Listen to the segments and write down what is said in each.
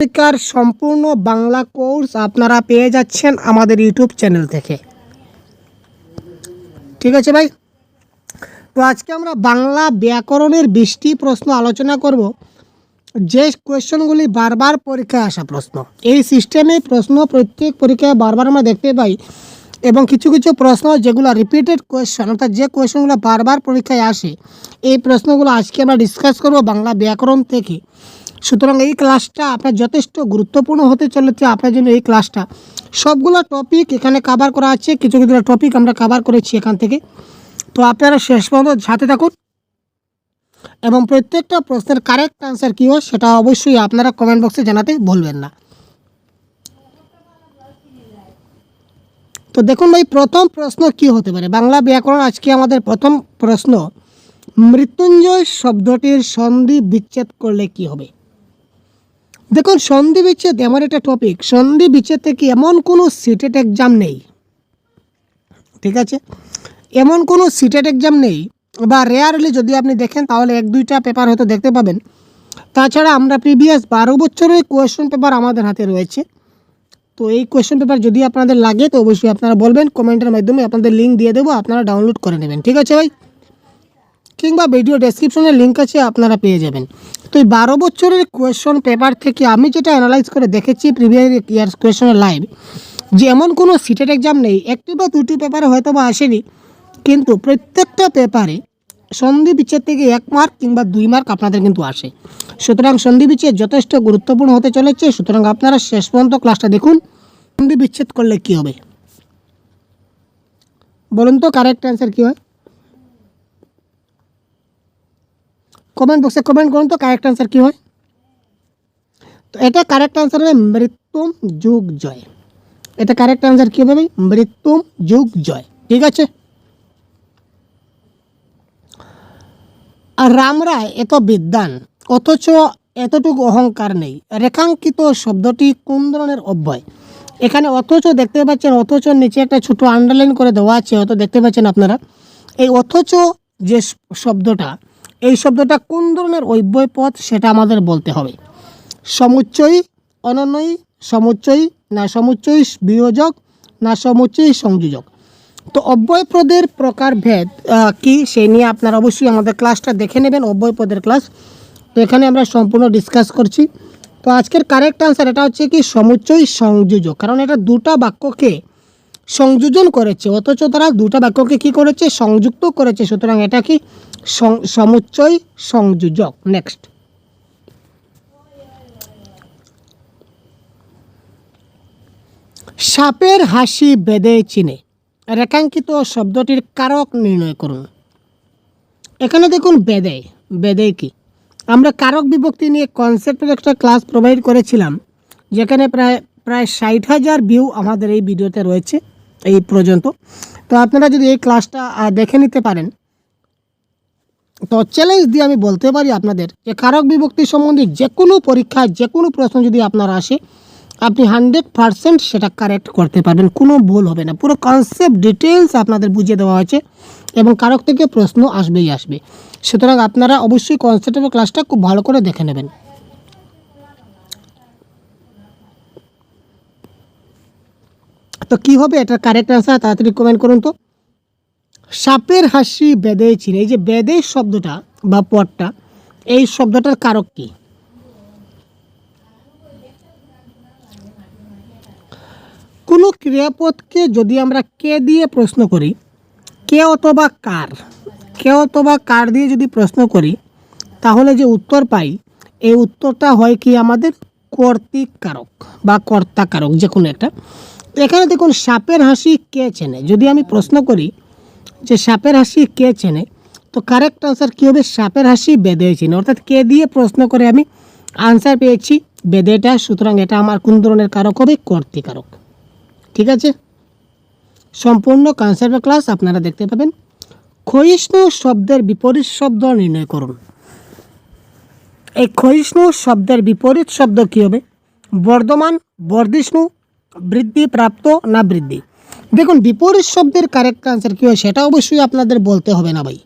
পরীক্ষার সম্পূর্ণ বাংলা কোর্স আপনারা পেয়ে যাচ্ছেন আমাদের ইউটিউব চ্যানেল থেকে। ঠিক আছে ভাই, তো আজকে আমরা বাংলা ব্যাকরণের 20টি প্রশ্ন আলোচনা করব, যে কোয়েশ্চনগুলি বারবার পরীক্ষায় আসা প্রশ্ন। এই সিস্টেমে প্রশ্ন প্রত্যেক পরীক্ষায় বারবার আমরা দেখতে পাই, এবং কিছু কিছু প্রশ্ন যেগুলো রিপিটেড কোয়েশ্চন, অর্থাৎ যে কোয়েশ্চনগুলো বারবার পরীক্ষায় আসে, এই প্রশ্নগুলো আজকে আমরা ডিসকাস করব বাংলা ব্যাকরণ থেকে। সুতরাং এই ক্লাসটা আপনার যথেষ্ট গুরুত্বপূর্ণ হতে চলেছে আপনার জন্য। এই ক্লাসটা সবগুলো টপিক এখানে কভার করা আছে, কিছু কিছু টপিক আমরা কভার করেছি এখান থেকে। তো আপনারা শেষ পর্যন্ত সাথে থাকুন, এবং প্রত্যেকটা প্রশ্নের কারেক্ট আনসার কী হয় সেটা অবশ্যই আপনারা কমেন্ট বক্সে জানাতে ভুলবেন না। তো দেখুন ভাই, প্রথম প্রশ্ন কি হতে পারে বাংলা ব্যাকরণ। আজকে আমাদের প্রথম প্রশ্ন, মৃত্যুঞ্জয় শব্দটির সন্ধি বিচ্ছেদ করলে কি হবে। দেখুন, সন্ধি বিচ্ছেদ এমন একটা টপিক, সন্ধি বিচ্ছেদ থেকে এমন কোনো সিটেট এক্সাম নেই, ঠিক আছে, এমন কোনো সিটেট এক্সাম নেই, বা রেয়ারলি যদি আপনি দেখেন তাহলে 1-2টা পেপার হয়তো দেখতে পাবেন। তাছাড়া আমরা প্রিভিয়াস 12 বছরের কোয়েশ্চন পেপার আমাদের হাতে রয়েছে। তো এই কোয়েশ্চন পেপার যদি আপনাদের লাগে তো অবশ্যই আপনারা বলবেন, কমেন্টের মাধ্যমে আপনাদের লিঙ্ক দিয়ে দেবো, আপনারা ডাউনলোড করে নেবেন, ঠিক আছে ভাই, কিংবা ভিডিও ডেসক্রিপশনে লিঙ্ক আছে, আপনারা পেয়ে যাবেন। তো এই 12 বছরের কোয়েশ্চন পেপার থেকে আমি যেটা অ্যানালাইজ করে দেখেছি প্রিভিয়াস ইয়ার্স কোয়েশ্চনের লাইভ, যে এমন কোনো সিটেট এক্সাম নেই, 1টি বা 2টি পেপারে হয়তো বা আসেনি, কিন্তু প্রত্যেকটা পেপারে সন্ধি বিচ্ছেদ থেকে 1 মার্ক কিংবা 2 মার্ক আপনাদের কিন্তু আসে। সুতরাং সন্ধি বিচ্ছেদ যথেষ্ট গুরুত্বপূর্ণ হতে চলেছে। সুতরাং আপনারা শেষ পর্যন্ত ক্লাসটা দেখুন। সন্ধি বিচ্ছেদ করলে কি হবে বলুন তো, কারেক্ট অ্যান্সার কী হয়? কমেন্ট বক্সে কমেন্ট করুন তো কারেক্ট অ্যান্সার কী হয়। তো এটা কারেক্ট অ্যান্সার হবে মৃত্যুম যুগ জয়। এটা কারেক্ট অ্যান্সার কী হবে ভাই? মৃত্যুম যুগ জয়, ঠিক আছে। আর রামরায় এত বিদ্বান অথচ এতটুকু অহংকার নেই, রেখাঙ্কিত শব্দটি কোন ধরনের অব্যয়। এখানে অথচ দেখতে পাচ্ছেন, অথচ নিচে একটা ছোটো আন্ডারলাইন করে দেওয়া আছে, হয়তো দেখতে পাচ্ছেন আপনারা। এই অথচ যে শব্দটা, এই শব্দটা কোন ধরনের অব্যয় পদ সেটা আমাদের বলতে হবে। সমুচ্চয়ী, অনন্যয়ী, সমুচ্চয়ী, না সমুচ্চয়ী বিয়োজক, না সমুচ্চয়ী সংযোজক। তো অব্যয় পদের প্রকারভেদ কি সেই নিয়ে আপনারা অবশ্যই আমাদের ক্লাসটা দেখে নেবেন, অব্যয় পদের ক্লাস। তো এখানে আমরা সম্পূর্ণ ডিসকাস করছি। তো আজকের কারেক্ট আনসার এটা হচ্ছে কি সমুচ্চয়ী সংযোজক, কারণ এটা 2টা বাক্যকে সংযোজন করেছে, অথচ তারা 2টা বাক্যকে কি করেছে? সংযুক্ত করেছে। সুতরাং এটা কি সমুচ্চয়ী সংযোজক। নেক্সট, সাপের হাসি বেদে চিনে, রেখাঙ্কিত শব্দটির কারক নির্ণয় করুন। এখানে দেখুন বেদে, বেদে কি, আমরা কারক বিভক্তি নিয়ে কনসেপ্টের একটা ক্লাস প্রোভাইড করেছিলাম, যেখানে প্রায় 60,000 ভিউ আমাদের এই ভিডিওতে রয়েছে এই পর্যন্ত। তো আপনারা যদি এই ক্লাসটা দেখে নিতে পারেন, তো চ্যালেঞ্জ দিয়ে আমি বলতে পারি আপনাদের যে কারক বিভক্তি সম্বন্ধে যে কোনো পরীক্ষায় যে কোনো প্রশ্ন যদি আপনার আসে, আপনি 100% সেটা কারেক্ট করতে পারবেন, কোনো ভুল হবে না। পুরো কনসেপ্ট ডিটেলস আপনাদের বুঝিয়ে দেওয়া হয়েছে, এবং কারক থেকে প্রশ্ন আসবেই আসবে। সুতরাং আপনারা অবশ্যই কনসেপ্টের ক্লাসটা খুব ভালো করে দেখে নেবেন। তো কী হবে এটার কারেক্ট আনসার, তাড়াতাড়ি কমেন্ট করুন তো। সাপের হাসি বেদে চিনে, এই যে বেদে শব্দটা বা পদটা, এই শব্দটার কারক কি? কোনো ক্রিয়াপদকে যদি আমরা কে দিয়ে প্রশ্ন করি, কে অথবা কার, কে অথবা কার দিয়ে যদি প্রশ্ন করি, তাহলে যে উত্তর পাই, এই উত্তরটা হয় কি আমাদের কর্তৃক কারক বা কর্তা কারক, যে কোনো একটা। এখানে দেখুন সাপের হাসি কে চেনে, যদি আমি প্রশ্ন করি যে সাপের হাসি কে চেনে, তো কারেক্ট আনসার কী হবে? সাপের হাসি বেদে চেনে, অর্থাৎ কে দিয়ে প্রশ্ন করে আমি আনসার পেয়েছি বেদেটা। সুতরাং এটা আমার কোন ধরনের কারক হবে? কর্তৃকারক, ঠিক আছে। সম্পূর্ণ কনসেপ্টের ক্লাস আপনারা দেখতে পাবেন। ক্ষয়িষ্ণু শব্দের বিপরীত শব্দ নির্ণয় করুন। এই ক্ষয়িষ্ণু শব্দের বিপরীত শব্দ কী হবে? বর্ধমান, বর্ধিষ্ণু, বৃদ্ধি প্রাপ্ত, না বৃদ্ধি। দেখুন বিপরীত শব্দের কারেক্ট আনসার কী হয় সেটা অবশ্যই আপনাদের বলতে হবে না ভাই,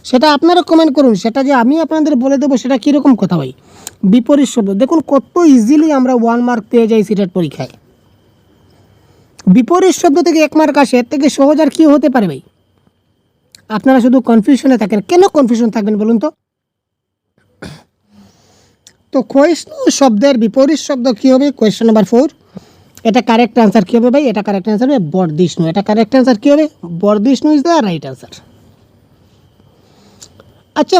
সেটা আপনারা কমেন্ট করুন। সেটা যে আমি আপনাদের বলে দেবো সেটা কীরকম কথা ভাই? বিপরীত শব্দ, দেখুন কত ইজিলি আমরা 1 মার্ক পেয়ে যাই সিটেট পরীক্ষায়। বিপরীত শব্দ থেকে 1 মার্ক আসে, এর থেকে সহজ আর কি হতে পারে ভাই? আপনারা শুধু কনফিউশনে থাকেন, কেন কনফিউশন থাকবেন বলুন তো? তো ক্ষয়িষ্ণু শব্দের বিপরীত শব্দ কী হবে? কোয়েশ্চেন নাম্বার 4, এটা কারেক্ট আনসার কী হবে ভাই? এটা কারেক্ট আনসার হবে বর্ধিষ্ণু। এটা কারেক্ট আনসার কী হবে? বর্ধিষ্ণু ইজ দ্য রাইট আনসার। আচ্ছা,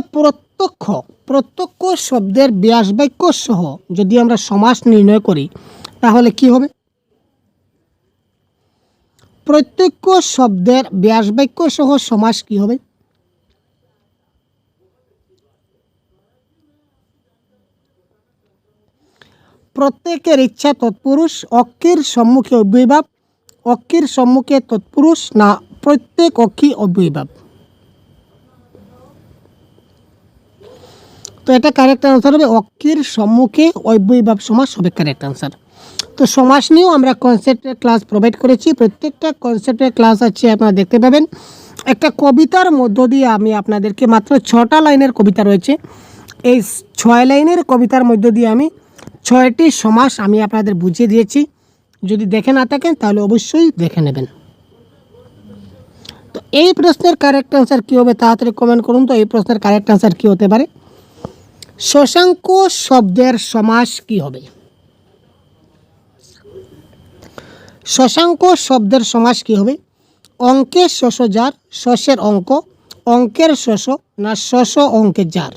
প্রত্যক্ষ শব্দের ব্যাস বাক্য সহ যদি আমরা সমাস নির্ণয় করি তাহলে কি হবে? প্রত্যক্ষ শব্দের ব্যাস বাক্য সহ সমাস কি হবে? প্রত্যেকের ইচ্ছা তৎপুরুষ, অক্ষের সম্মুখে অব্যয়ভাব, অক্ষের সম্মুখে তৎপুরুষ, না প্রত্যেক অক্ষী অব্যয়ভাব? তো এটা কারেক্ট আনসার হবে অক্ষের সম্মুখে অব্যয়ভাব সমাস হবে কারেক্ট আনসার। তো সমাস নিয়েও আমরা কনসেপ্টের ক্লাস প্রোভাইড করেছি, প্রত্যেকটা কনসেপ্টের ক্লাস আছে, আপনারা দেখতে পাবেন। একটা কবিতার মধ্য দিয়ে আমি আপনাদেরকে, মাত্র 6টা লাইনের কবিতা রয়েছে, এই 6 লাইনের কবিতার মধ্য দিয়ে আমি 6টি সমাস আমি আপনাদের বুঝিয়ে দিয়েছি। যদি দেখে না থাকেন তাহলে অবশ্যই দেখে নেবেন। তো এই প্রশ্নের কারেক্ট আনসার কী হবে তাড়াতাড়ি কমেন্ট করুন তো। এই প্রশ্নের কারেক্ট আনসার কী হতে পারে? শশাঙ্ক শব্দের সমাস কি হবে? শশাঙ্ক শব্দের সমাস কি হবে? অঙ্কের শশ যার, শশের অঙ্ক, অঙ্কের শশ, না শশ অঙ্কের যার?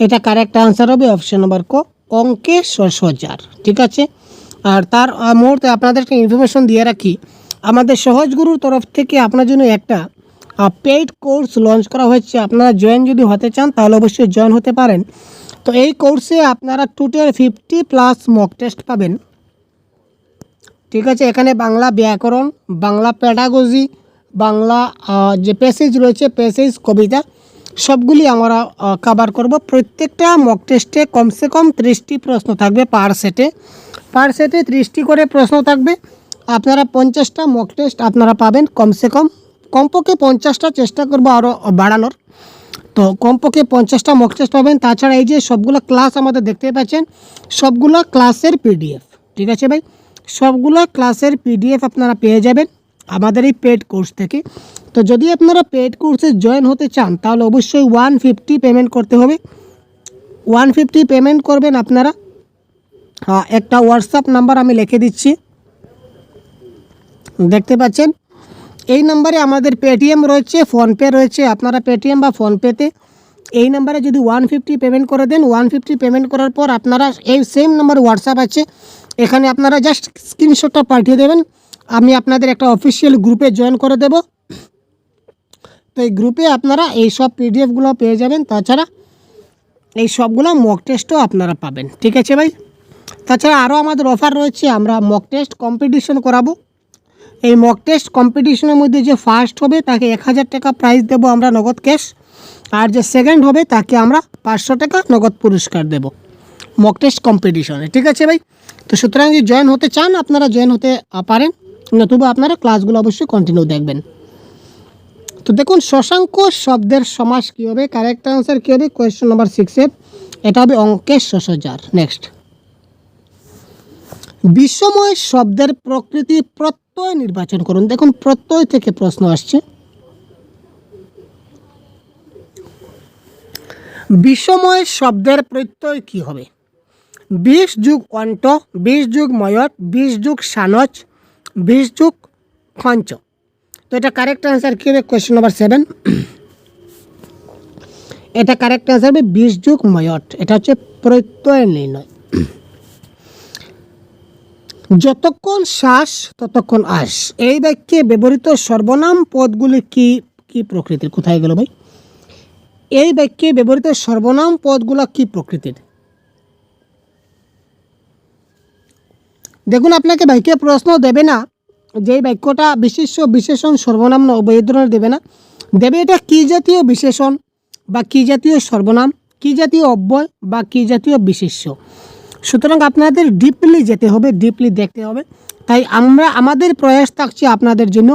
এটা কারেক্ট আনসার হবে অপশন নম্বর ক, অঙ্কের শশ যার। ঠিক আছে। আর তার মুহূর্তে আপনাদেরকে ইনফরমেশন দিয়ে রাখি, আমাদের সহজ গুরুর তরফ থেকে আপনার জন্য একটা পেইড কোর্স লঞ্চ করা হয়েছে। আপনারা জয়েন যদি হতে চান তাহলে অবশ্যই জয়েন হতে পারেন। তো এই কোর্সে আপনারা টোটাল 50+ মক টেস্ট পাবেন। ঠিক আছে। এখানে বাংলা ব্যাকরণ, বাংলা প্যাডাগজি, বাংলা যে প্যাসেজ রয়েছে, প্যাসেজ, কবিতা, সবগুলি আমরা কভার করব। প্রত্যেকটা মক টেস্টে কমসে কম 30টি প্রশ্ন থাকবে পার সেটে 30টি করে প্রশ্ন থাকবে। আপনারা 50টা মক টেস্ট আপনারা পাবেন কমসে কম, কমপক্ষে 50টা চেষ্টা করবো আরও বাড়ানোর। তো কমপক্ষে 50টা মক টেস্ট পাবেন। তাছাড়া এই যে সবগুলো ক্লাস আমাদের দেখতে পাচ্ছেন, সবগুলো ক্লাসের পিডিএফ। ঠিক আছে ভাই, সবগুলো ক্লাসের পিডিএফ আপনারা পেয়ে যাবেন আমাদের এই পেড কোর্স থেকে। তো যদি আপনারা পেড কোর্সে জয়েন হতে চান তাহলে অবশ্যই 150 পেমেন্ট করতে হবে। 150 পেমেন্ট করবেন আপনারা। একটা হোয়াটসঅ্যাপ নাম্বার আমি লিখে দিচ্ছি, দেখতে পাচ্ছেন। এই নাম্বারে আমাদের পেটিএম রয়েছে, ফোনপে রয়েছে। আপনারা পেটিএম বা ফোনপেতে এই নাম্বারে যদি 150 পেমেন্ট করে দেন, 150 পেমেন্ট করার পর আপনারা এই সেম নাম্বার হোয়াটসঅ্যাপ আছে, এখানে আপনারা জাস্ট স্ক্রিনশটটা পাঠিয়ে দেবেন। আমি আপনাদের একটা অফিসিয়াল গ্রুপে জয়েন করে দেব। তো এই গ্রুপে আপনারা এই সব পিডিএফগুলো পেয়ে যাবেন। তাছাড়া এই সবগুলো মক টেস্টও আপনারা পাবেন। ঠিক আছে ভাই। তাছাড়া আরও আমাদের অফার রয়েছে, আমরা মক টেস্ট কম্পিটিশন করাবো। এই মক টেস্ট কম্পিটিশনের মধ্যে যে ফার্স্ট হবে তাকে 1000 টাকা প্রাইজ দেবো আমরা, নগদ ক্যাশ। আর যে সেকেন্ড হবে তাকে আমরা 500 টাকা নগদ পুরস্কার দেব মক টেস্ট কম্পিটিশনে। ঠিক আছে ভাই। তো সুতরাং যদি জয়েন হতে চান আপনারা জয়েন হতে পারেন, নতুবা আপনারা ক্লাসগুলো অবশ্যই কন্টিনিউ দেখবেন। তো দেখুন, শশাঙ্ক শব্দের সমাস কী হবে? কারেক্ট আনসার কী হবে? কোয়েশ্চেন নাম্বার 6 এটা হবে অঙ্কের শশ যার। নেক্সট, বিশ্বময় শব্দের প্রকৃতি প্রত্যয় নির্বাচন করুন। দেখুন, প্রত্যয় থেকে প্রশ্ন আসছে। বিশ্বময় শব্দের প্রত্যয় কি হবে? 20 যুগ অন্ত, 20 যুগ ময়ট, 20 যুগ সানচ, 20 যুগ খঞ্চ। তো এটা কারেক্ট আনসার কী হবে? কোয়েশ্চেন নাম্বার 7 এটা কারেক্ট আনসার হবে 20 যুগ ময়ট। এটা হচ্ছে প্রত্যয় নির্ণয়। যতক্ষণ শ্বাস ততক্ষণ আস, এই বাক্যে ব্যবহৃত সর্বনাম পদগুলি কি কি প্রকৃতির? কোথায় গেল ভাই? এই বাক্যে ব্যবহৃত সর্বনাম পদগুলো কি প্রকৃতির? দেখুন, আপনাকে বাক্যে প্রশ্ন দেবে না যে বাক্যটা বিশেষ্য, বিশেষণ, সর্বনাম এই ধরনের দেবে না। দেবে এটা কি জাতীয় বিশেষণ বা কি জাতীয় সর্বনাম, কি জাতীয় অব্যয় বা কি জাতীয় বিশেষ্য। সুতরাং আপনাদের ডিপলি যেতে হবে, ডিপলি দেখতে হবে। তাই আমাদের প্রয়াস থাকছে আপনাদের জন্য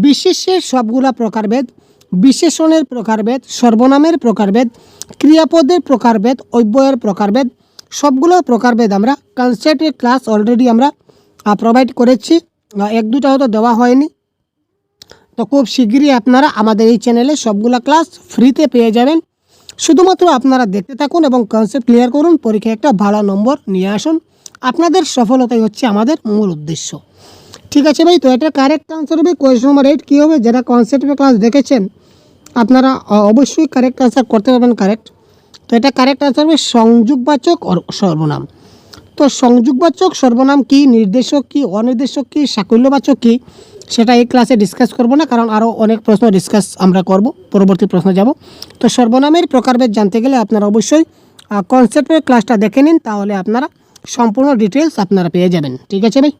বিশেষ্যের সবগুলা প্রকারভেদ, বিশেষণের প্রকারভেদ, সর্বনামের প্রকারভেদ, ক্রিয়াপদের প্রকারভেদ, অব্যয়ের প্রকারভেদ, সবগুলো প্রকারভেদ আমরা কনসেপ্টের ক্লাস অলরেডি আমরা প্রোভাইড করেছি। এক দুটা হয়তো দেওয়া হয়নি, তো খুব শীঘ্রই আপনারা আমাদের এই চ্যানেলে সবগুলো ক্লাস ফ্রিতে পেয়ে যাবেন। শুধুমাত্র আপনারা দেখতে থাকুন এবং কনসেপ্ট ক্লিয়ার করুন, পরীক্ষায় একটা ভালো নম্বর নিয়ে আসুন। আপনাদের সফলতাই হচ্ছে আমাদের মূল উদ্দেশ্য। ঠিক আছে ভাই, তো এটা কারেক্ট আনসার হবে কোয়েশ্চন নম্বর 8 কী হবে? যারা কনসেপ্টের ক্লাস দেখেছেন আপনারা অবশ্যই কারেক্ট আনসার করতে পারবেন কারেক্ট। তো এটা কারেক্ট আনসার হবে সংযোগবাচক সর্বনাম। তো সংযোগবাচক সর্বনাম কি, নির্দেশক কি, অনির্দেশক কি, সাকল্যবাচক কি, সেটা এই ক্লাসে ডিসকাস করব না, কারণ আরও অনেক প্রশ্ন ডিসকাস আমরা করব, পরবর্তী প্রশ্ন যাব। তো সর্বনামের প্রকারভেদ জানতে গেলে আপনারা অবশ্যই কনসেপ্টের ক্লাসটা দেখে নিন, তাহলে আপনারা সম্পূর্ণ ডিটেলস আপনারা পেয়ে যাবেন। ঠিক আছে ভাই।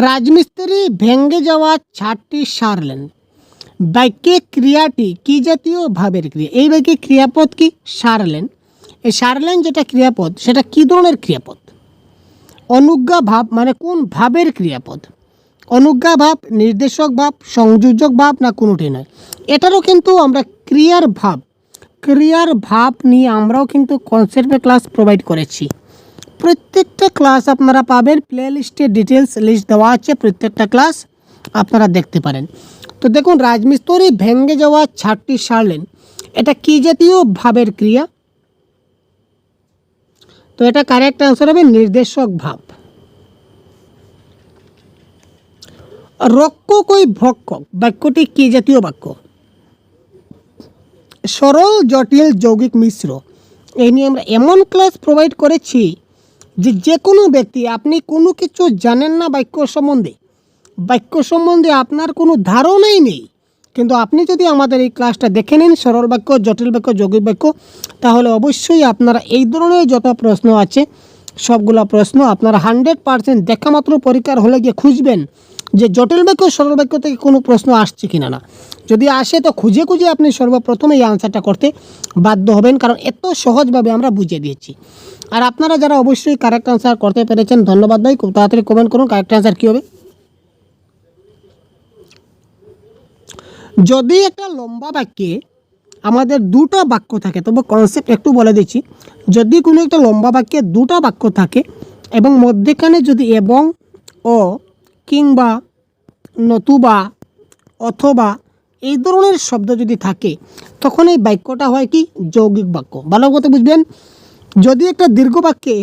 রাজমিস্ত্রি ভেঙে যাওয়া ছাদটি সারলেন। বাক্যে ক্রিয়াটি কি জাতীয় ভাবের ক্রিয়া? এই বাক্যে ক্রিয়াপদ কি? সারলেন। এই সারলেন যেটা ক্রিয়াপদ, সেটা কি ধরনের ক্রিয়াপদ? অনুজ্ঞা ভাব, মানে কোন ভাবের ক্রিয়াপদ? অনুজ্ঞা ভাব, নির্দেশক ভাব, সংযোজক ভাব, না কোনোটি নয়? এটারও কিন্তু আমরা ক্রিয়ার ভাব নিয়ে আমরাও কিন্তু কনসেপ্টের ক্লাস প্রোভাইড করেছি। প্রত্যেকটা ক্লাস আপনারা পাবেন, প্লে লিস্টে ডিটেলস লিস্ট দেওয়া আছে, প্রত্যেকটা ক্লাস আপনারা দেখতে পারেন। তো দেখুন, রাজমিস্ত্রি ভেঙে যাওয়া ছাদটি সারলেন, এটা কি জাতীয় ভাবের ক্রিয়া? তো এটা কারেক্ট আনসার হবে নির্দেশক ভাব। রক্ষক ওই ভক্ষক বাক্যটি কি জাতীয় বাক্য? সরল জটিল যৌগিক মিশ্র। এই নিয়ে আমরা এমন ক্লাস প্রোভাইড করেছি যে কোনো ব্যক্তি, আপনি কোনো কিছু জানেন না বাক্য সম্বন্ধে আপনার কোনো ধারণাই নেই, কিন্তু আপনি যদি আমাদের এই ক্লাসটা দেখে নিন, সরল বাক্য, জটিল বাক্য, যৌগিক বাক্য, তাহলে অবশ্যই আপনারা এই ধরনের যত প্রশ্ন আছে সবগুলো প্রশ্ন আপনারা 100% দেখা মাত্র পরীক্ষার হলে গিয়ে খুঁজবেন যে জটিল বাক্য, সরল বাক্য থেকে কোনো প্রশ্ন আসছে কিনা না। যদি আসে তো খুঁজে আপনি সর্বপ্রথম এই আনসারটা করতে বাধ্য হবেন, কারণ এত সহজভাবে আমরা বুঝিয়ে দিয়েছি। আর আপনারা যারা অবশ্যই কারেক্ট আনসার করতে পেরেছেন, ধন্যবাদ ভাই। খুব তাড়াতাড়ি কমেন্ট করুন কারেক্ট আনসার কী হবে। যদি একটা লম্বা বাক্যে আমাদের দুটো বাক্য থাকে, তবে কনসেপ্ট একটু বলে দিচ্ছি। যদি কোনো একটা লম্বা বাক্যে দুটো বাক্য থাকে এবং মধ্যেখানে যদি এবং, ও, কিংবা, নতুবা, অথবা এই ধরনের শব্দ যদি থাকে, তখন এই বাক্যটা হয় কি? যৌগিক বাক্য। ভালো কথা বুঝবেন। যদি একটা দীর্ঘ বাক্যে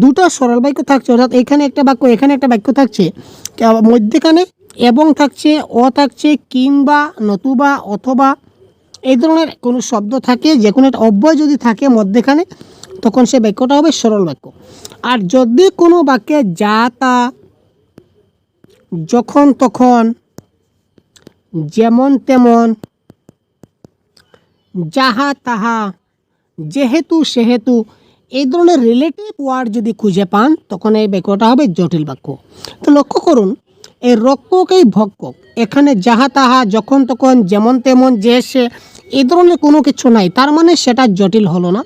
দুটো সরল বাক্য থাকছে, অর্থাৎ এখানে একটা বাক্য, এখানে একটা বাক্য থাকছে, মধ্যেখানে এবং থাকছে, ও থাকছে, কিংবা, নতুবা, অথবা এই ধরনের কোনো শব্দ থাকে, যে কোনো একটা অব্যয় যদি থাকে মধ্যেখানে, তখন সে বাক্যটা হবে সরল বাক্য। আর যদি কোনো বাক্যে যা তা, যখন তখন, যেমন তেমন, যাহা তাহা, যেহেতু সেহেতু এই ধরনের রিলেটিভ ওয়ার্ড যদি খুঁজে পান, তখন এই বাক্যটা হবে জটিল বাক্য। তো লক্ষ্য করুন, এই রক্ষক, এই ভক্ষক, এখানে যাহা তাহা, যখন তখন, যেমন তেমন, যে সে, এই ধরনের কোনো কিছু নাই, তার মানে সেটা জটিল হলো না।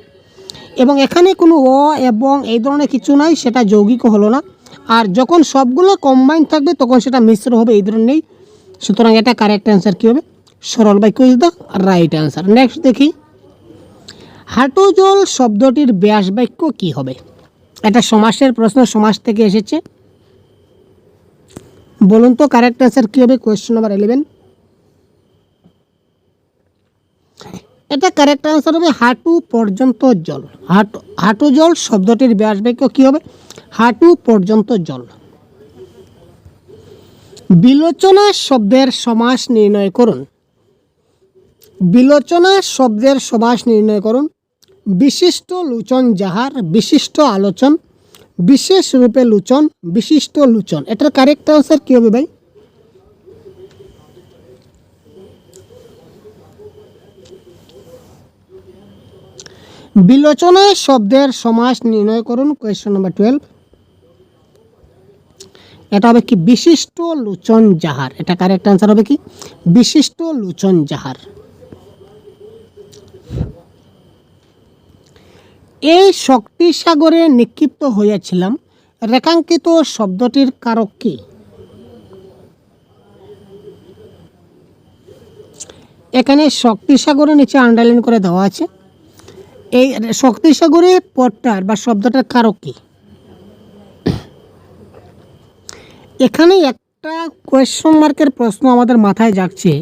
এবং এখানে কোনো অ এবং এই ধরনের কিছু নাই, সেটা যৌগিক হলো না। আর যখন সবগুলো কম্বাইন থাকবে তখন সেটা মিশ্র হবে, এই ধরনের নেই। সুতরাং এটা কারেক্ট অ্যান্সার কী হবে? সরল বাক্য is the right answer. Next দেখি, হাঁটু জল শব্দটির ব্যাস বাক্য কী হবে? এটা সমাসের প্রশ্ন, সমাস থেকে এসেছে। বলুন তো কারেক্ট অ্যান্সার কী হবে? Question number 11। এটা কারেক্ট অ্যান্সার হবে হাঁটু পর্যন্ত জল। হাঁটু জল শব্দটির ব্যাস বাক্য কী হবে? হাঁটু পর্যন্ত জল। বিলোচনা শব্দের সমাস নির্ণয় করুন। বিলোচনা শব্দের সমাস নির্ণয় করুন। বিশিষ্ট লোচন যাহার, বিশিষ্ট আলোচন, বিশেষ রূপে লোচন, বিশিষ্ট লোচন। এটার কারেক্ট আনসার কী হবে ভাই? বিলোচনা শব্দের সমাস নির্ণয় করুন। Question number 12। এটা হবে কি? বিশিষ্ট লোচন যাহার। এটা কারেক্ট আনসার হবে কি? বিশিষ্ট লোচন যাহার। এই শক্তি সাগরে নিক্ষিপ্ত হইয়াছিলাম, রেখাঙ্কিত শব্দটির কারক কি? এখানে শক্তিসাগরের নিচে আন্ডারলাইন করে দেওয়া আছে। এই শক্তিসাগরের পদটার বা শব্দটার কারক কি? এখানে একটা কোয়েশ্চন মার্কের প্রশ্ন আমাদের মাথায় জাগছে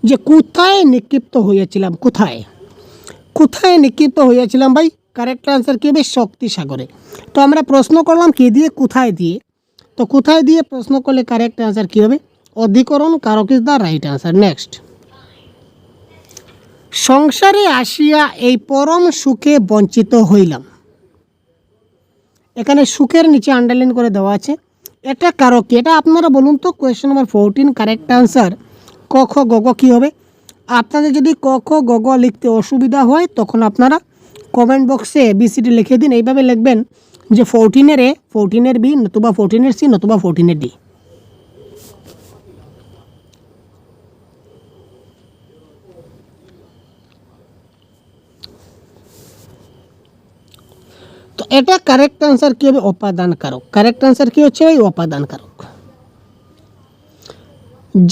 যে কোথায় নিক্ষিপ্ত হয়েছিলাম, কোথায় নিক্ষিপ্ত হয়েছিলাম ভাই? কারেক্ট আনসার কী হবে? শক্তিসাগরে। তো আমরা প্রশ্ন করলাম কি দিয়ে? কোথায় দিয়ে। তো কোথায় দিয়ে প্রশ্ন করলে কারেক্ট আনসার কী হবে? অধিকরণ কারক is the right answer. Next, সংসারে আসিয়া এই পরম সুখে বঞ্চিত হইলাম। এখানে সুখের নিচে আন্ডারলাইন করে দেওয়া আছে। এটা কারক কি? এটা আপনারা বলুন তো। কোয়েশ্চেন নাম্বার 14 কারেক্ট আনসার ক খ গ ঘ কী হবে? আপনাদের যদি ক খ গ ঘ লিখতে অসুবিধা হয় তখন আপনারা কমেন্ট বক্সে ABCD লিখে দিন। এইভাবে লিখবেন যে 14-এর A, 14-এর B, নতুবা 14-এর C, নতুবা 14-এর D। তো এটা কারেক্ট আনসার কী হবে? অপাদান কারক। কারেক্ট আনসার কী হচ্ছে ভাই? অপাদান কারক।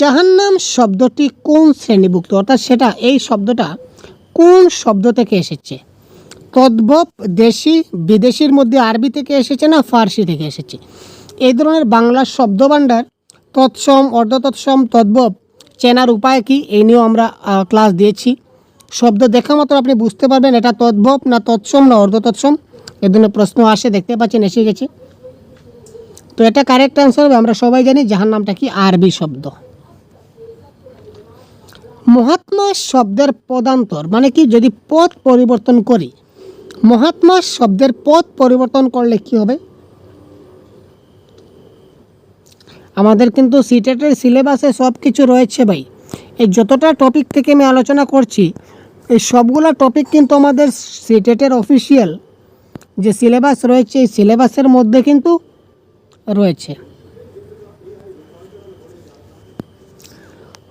জাহান্নাম শব্দটি কোন শ্রেণীভুক্ত, অর্থাৎ সেটা এই শব্দটা কোন শব্দ থেকে এসেছে? তদ্ভব, দেশি, বিদেশির মধ্যে আরবি থেকে এসেছে না ফার্সি থেকে এসেছে? এই ধরনের বাংলা শব্দভাণ্ডার তৎসম, অর্ধতৎসম, তদ্ভব চেনার উপায় কি? এই নিয়েও আমরা ক্লাস দিয়েছি। শব্দ দেখা মাত্র আপনি বুঝতে পারবেন এটা তদ্ভব না তৎসম না অর্ধতৎসম। এ ধরনের প্রশ্ন আসে, দেখতে পাচ্ছেন এসে গেছে। তো এটা কারেক্ট আনসার হবে। আমরা সবাই জানি জাহান্নামটা কি? আরবি শব্দ। মহাত্মা শব্দের পদান্তর মানে কি? যদি পদ পরিবর্তন করি, মহাত্মা শব্দের পদ পরিবর্তন করলে কি হবে? আমাদের কিন্তু সিটেটের সিলেবাসে সব কিছু রয়েছে ভাই। এই যতটা টপিক থেকে আমি আলোচনা করছি, এই সবগুলো টপিক কিন্তু আমাদের সিটেটের অফিসিয়াল যে সিলেবাস রয়েছে এই সিলেবাসের মধ্যে কিন্তু রয়েছে।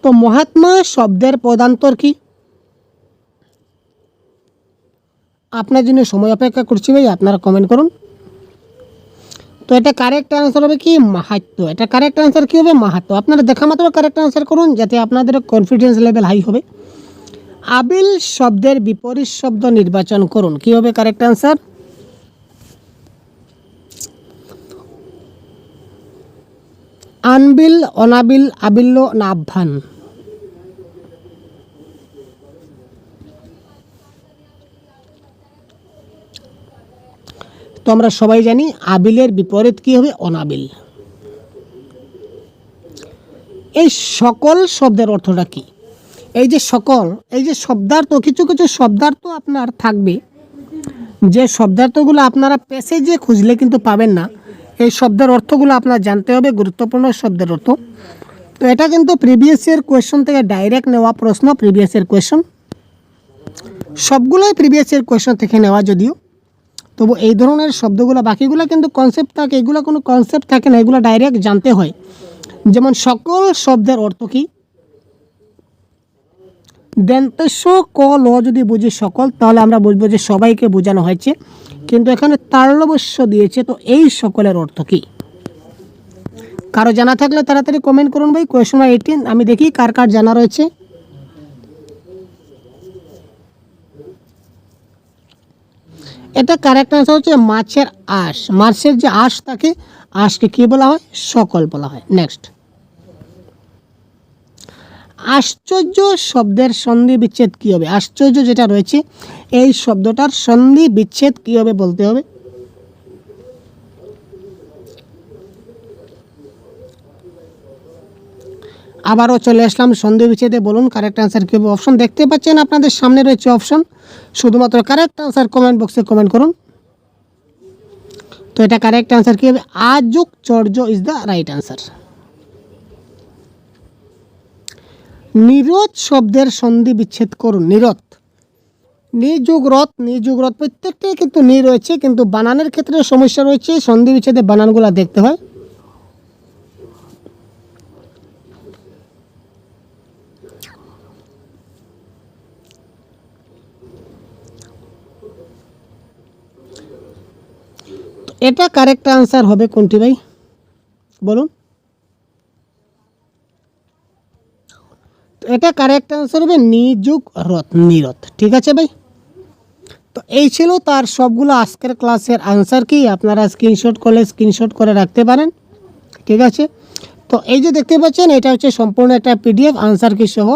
তো মহাত্মা শব্দের পদান্তর কি? আপনার জন্য সময় অপেক্ষা করছি ভাই, আপনারা কমেন্ট করুন। তো এটা কারেক্ট আনসার হবে কি? মাহাত্ম। এটা কারেক্ট আনসার কী হবে? মাহাত্ম। আপনারা দেখা মাত্র কারেক্ট আনসার করুন যাতে আপনাদের কনফিডেন্স লেভেল হাই হবে। আবিল শব্দের বিপরীত শব্দ নির্বাচন করুন। কী হবে কারেক্ট আনসার? আনবিল, অনাবিল, আবিল্য না আহ্বান? তো আমরা সবাই জানি আবিলের বিপরীত কি হবে? অনাবিল। এই সকল শব্দের অর্থটা কি? এই যে সকল, এই যে শব্দার্থ, কিছু কিছু শব্দার্থ আপনার থাকবে যে শব্দার্থগুলো আপনারা প্যাসেজে খুঁজলে কিন্তু পাবেন না। এই শব্দের অর্থগুলো আপনার জানতে হবে, গুরুত্বপূর্ণ শব্দের অর্থ। তো এটা কিন্তু প্রিভিয়াস ইয়ার কোয়েশ্চন থেকে ডাইরেক্ট নেওয়া প্রশ্ন। প্রিভিয়াস ইয়ার কোয়েশ্চন সবগুলোই প্রিভিয়াস ইয়ার কোয়েশ্চন থেকে নেওয়া, যদিও তবু এই ধরনের শব্দগুলো, বাকিগুলো কিন্তু কনসেপ্ট থাকে, এগুলো কোনো কনসেপ্ট থাকে না, এগুলো ডাইরেক্ট জানতে হয়। যেমন সকল শব্দের অর্থ কী? দন্তেশ ক ল যদি বুঝি সকল, তাহলে আমরা বুঝবো যে সবাইকে বোঝানো হয়েছে, কিন্তু এখানে তালব্য দিয়েছে। তো এই সকলের অর্থ কী? কারো জানা থাকলে তাড়াতাড়ি কমেন্ট করুন ভাই। কোয়েশ্চন নাম্বার 18 আমি দেখি কার কার জানা রয়েছে। এটা কারেক্ট আনসার হচ্ছে মাছের আঁশ। মাছের যে আঁশ থাকে, আঁশকে কী বলা হয়? সকল বলা হয়। নেক্সট, আশ্চর্য শব্দের সন্ধি বিচ্ছেদ কী হবে? আশ্চর্য যেটা রয়েছে এই শব্দটার সন্ধি বিচ্ছেদ কী হবে বলতে হবে। আবারও চলে আসলাম সন্ধি বিচ্ছেদে, বলুন কারেক্ট আনসার কী হবে? অপশন দেখতে পাচ্ছেন আপনাদের সামনে রয়েছে অপশন, শুধুমাত্র কারেক্ট আনসার কমেন্ট বক্সে কমেন্ট করুন। তো এটা কারেক্ট আনসার কী হবে? আযুক্তর্য ইজ দ্য রাইট আনসার। নিরোধ শব্দের সন্ধি বিচ্ছেদ করুন। নিরোধ, নিযুগরত, নিযুগরত প্রত্যেকটাই কিন্তু নি রয়েছে, কিন্তু বানানের ক্ষেত্রে সমস্যা রয়েছে। সন্ধি বিচ্ছেদে বানানগুলো দেখতে হয়। এটা কারেক্ট আনসার হবে কোনটি ভাই বলুন? এটা কারেক্ট অ্যান্সার হবে নিযুগ রথ, নিরথ। ঠিক আছে ভাই, তো এই ছিল তার সবগুলো আজকের ক্লাসের আনসার কি। আপনারা স্ক্রিনশট করলে স্ক্রিনশট করে রাখতে পারেন। ঠিক আছে, তো এই যে দেখতে পাচ্ছেন এটা হচ্ছে সম্পূর্ণ একটা পিডিএফ আনসার কি সহ।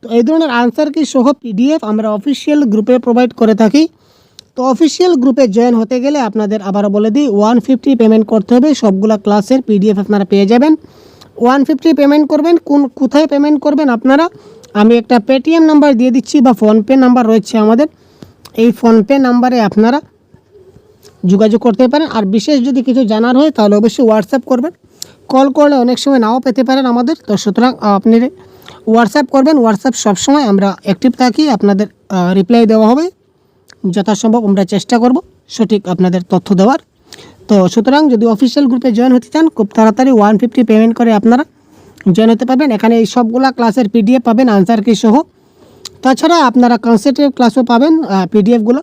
তো এই ধরনের আনসার কি সহ পিডিএফ আমরা অফিসিয়াল গ্রুপে প্রোভাইড করে থাকি। তো অফিসিয়াল গ্রুপে জয়েন হতে গেলে আপনাদের আবারও বলে দিই 150 পেমেন্ট করতে হবে। সবগুলা ক্লাসের পিডিএফ আপনারা পেয়ে যাবেন। 150 পেমেন্ট করবেন। কোথায় পেমেন্ট করবেন আপনারা, আমি একটা পেটিএম নাম্বার দিয়ে দিচ্ছি বা ফোনপে নাম্বার রয়েছে আমাদের, এই ফোনপে নাম্বারে আপনারা যোগাযোগ করতে পারেন। আর বিশেষ যদি কিছু জানার হয় তাহলে অবশ্যই হোয়াটসঅ্যাপ করবেন। কল করলে অনেক সময় নাও পেতে পারেন আমাদের, তো সুতরাং আপনি হোয়াটসঅ্যাপ করবেন। হোয়াটসঅ্যাপ সবসময় আমরা অ্যাক্টিভ থাকি, আপনাদের রিপ্লাই দেওয়া হবে যথাসম্ভব। আমরা চেষ্টা করব সঠিক আপনাদের তথ্য দেওয়ার। তো সুতরাং যদি অফিসিয়াল গ্রুপে জয়েন হতে চান খুব তাড়াতাড়ি 150 পেমেন্ট করে আপনারা জয়েন হতে পারবেন। এখানে এই সবগুলা ক্লাসের পিডিএফ পাবেন আনসার কি সহ। তাছাড়া আপনারা কনসেপ্টিভ ক্লাসও পাবেন পিডিএফগুলো।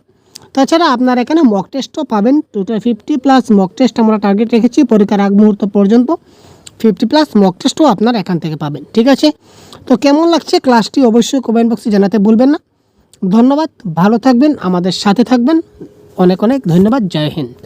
তাছাড়া আপনারা এখানে মক টেস্টও পাবেন। টোটাল 50+ মক টেস্ট আমরা টার্গেট রেখেছি পরীক্ষার আগ মুহূর্ত পর্যন্ত। 50+ মক টেস্টও আপনারা এখান থেকে পাবেন। ঠিক আছে, তো কেমন লাগছে ক্লাসটি অবশ্যই কমেন্ট বক্সে জানাতে ভুলবেন না। ধন্যবাদ, ভালো থাকবেন, আমাদের সাথে থাকবেন। অনেক অনেক ধন্যবাদ। জয় হিন্দ।